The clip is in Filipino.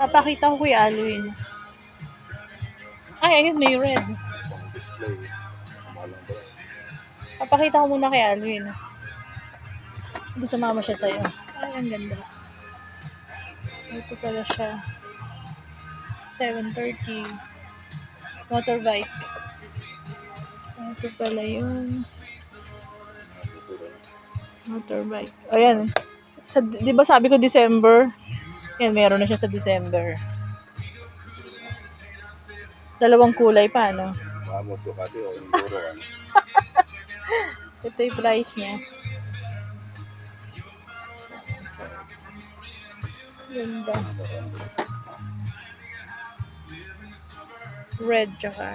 Papakita ko kay Alwin. Ay, ayun, may red. Pang display. Malang ba? Papakita ko muna kay Alwin. Hindi sumama siya sa'yo. Ay, ang ganda. Ito pala siya. 730. Motorbike. Ito pala yun. Motorbike. O, yan. Di ba sabi ko December? Yan, meron na siya sa December. Dalawang kulay pa, no? Mamot Ducati o Enduro. Ano? Ito yung price niya. Ganda. Red, tsaka